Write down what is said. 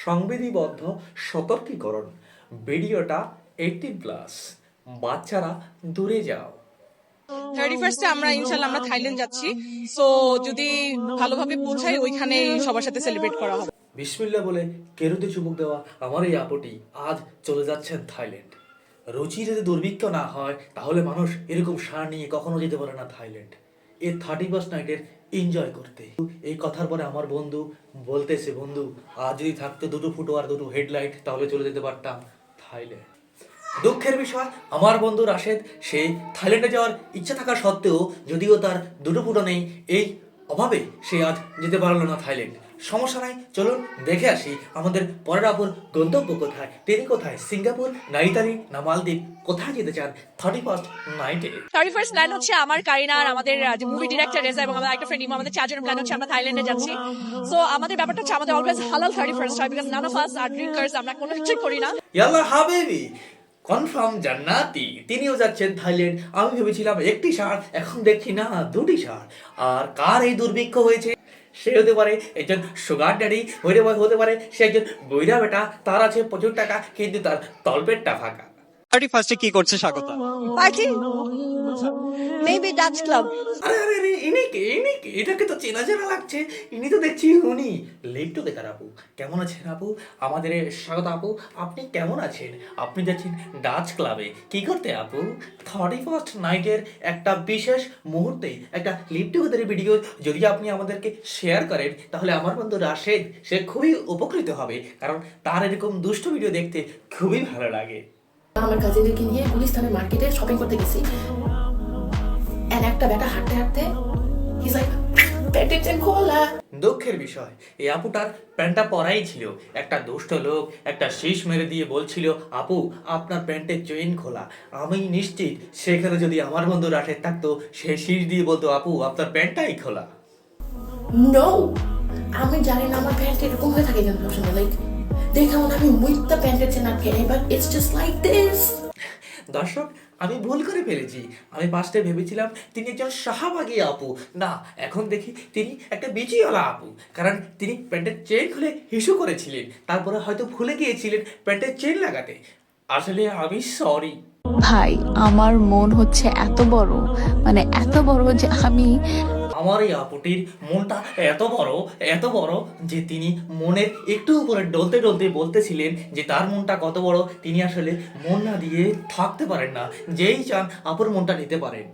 সংবিধিবদ্ধ সতর্কীকরণ। ভিডিওটা 18+। বাচ্চারা দূরে যাও। 31 আমরা ইনশাল্লাহ আমরা থাইল্যান্ড যাচ্ছি। সো যদি ভালোভাবে পৌঁছাই ওইখানে সবার সাথে সেলিব্রেট করা হবে। বিসমিল্লাহ বলে কেরুতে চুমুক দেওয়া আমার এই আপুটি আজ চলে যাচ্ছেন থাইল্যান্ড। রুচি যদি দুর্ভিক্ষ না হয় তাহলে মানুষ এরকম সার নিয়ে কখনো যেতে পারে না থাইল্যান্ড এই 31st নাইটের এনজয় করতে। এই কথার পরে আমার বন্ধু বলতেছে, বন্ধু আজ যদি থাকতো দুটো ফুটো আর দুটো হেডলাইট তাহলে চলে যেতে পারতাম থাইল্যান্ড। দুঃখের বিষয় আমার বন্ধু রাশেদ সে থাইল্যান্ডে যাওয়ার ইচ্ছা থাকা সত্ত্বেও যদিও তার দুটো ফুটো নেই এই অভাবে সে আজ যেতে পারলো না থাইল্যান্ড। সমস্যা নাই, চলুন দেখে আসি আমাদের পরের আপুর গন্তব্য কোথায়, তিনি কোথায়, সিঙ্গাপুর না ইতালি না মালদ্বীপ, কোথায় যেতে চান 31st নাইটে। 31st প্ল্যান হচ্ছে আমার, কারিনা আর আমাদের যে মুভি ডিরেক্টর রেজা এবং আমাদের একটা ফ্রেন্ড ইমা, আমাদের চারজনের প্ল্যান হচ্ছে আমরা থাইল্যান্ডে যাচ্ছি। সো আমাদের ব্যাপারটা হচ্ছে আমাদের অলওয়েজ হালাল 31st হয়, বিকজ নান অফ আস আর ড্রিঙ্কার্স, আমরা কোনো কিছুই করি না। ইয়াল্লা হাবিবি কনফার্ম জান্নাতি তিনিও যাচ্ছেন থাইল্যান্ড। আমি ভেবেছিলাম একটি ষাঁড়, এখন দেখছি না দুটি ষাঁড়। আর কার এই দুর্ভিক্ষ হয়েছে? সে হতে পারে একজন সুগার ড্যাডি, হতে পারে সে একজন বইরা বেটা, তার আছে প্রচুর টাকা কিন্তু তার তলপেটটা ফাঁকা। 31st কি করছে স্বাগত? Party maybe Dutch club. আরে আরে আরে ইনি কে? এটাকে তো চেনা চেনা লাগছে। ইনি তো দেখছি উনি লিপ্ট দেখার আপু। কেমন আছেন আপু? আমাদের স্বাগত আপু। আপনি কেমন আছেন? আপনি যাচ্ছেন ডাচ ক্লাবে কি করতে আপু? 31st নাইটের একটা বিশেষ মুহূর্তে একটা লিপ্ট টুগেদারের ভিডিও যদি আপনি আমাদেরকে শেয়ার করেন তাহলে আমার বন্ধু রাশেদ সে খুবই উপকৃত হবে, কারণ তার এরকম দুষ্ট ভিডিও দেখতে খুবই ভালো লাগে। আমার কাজিনদেরকে নিয়ে গুলিস্তানের মার্কেটে শপিং করতে গেছি, এন্ড একটা বেটা হাঁটতে হাঁটতে হিজ লাইক প্যান্টের চেন খোলা। দুঃখের বিষয় এই আপুটার প্যান্টটা পরাই ছিল। একটা দুষ্ট লোক একটা শীষ মেরে দিয়ে বলছিল, আপু আপনার প্যান্টের চেইন খোলা। আমি নিশ্চিত সেখানে যদি আমার বন্ধু রাশেদ থাকতো সে শীষ দিয়ে বলতো, আপু আপনার প্যান্টটাই খোলা। নো, আমি জানি না আমার প্যান্ট এরকম হয়ে থাকে কেন সবসময়, লাইক দেখা মনে আমি মুইতা প্যান্টের চেন আটকে নেই, but it's just like this. দর্শক আমি ভুল করে ফেলেছি। আমি ফার্স্টে ভেবেছিলাম তিনি একজন শাহবাগী আপু, না এখন দেখি তিনি একটা বিচিওয়ালা আপু, কারণ তিনি প্যান্টের চেন খুলে হিসু করেছিলেন, তারপরে হয়তো ভুলে গিয়েছিলেন প্যান্টের চেন লাগাতে। আসলে আমি সরি ভাই, আমার মন হচ্ছে এত বড়, মানে এত বড় যে আমি আমার এই আপুটির মনটা এত বড় যে তিনি মনের একটু উপরে ডলতে ডলতে বলতেছিলেন যে তার মনটা কত বড় তিনি আসলে মন না দিয়ে থাকতে পারেন না, যেই চান আপুর মনটা নিতে পারেন।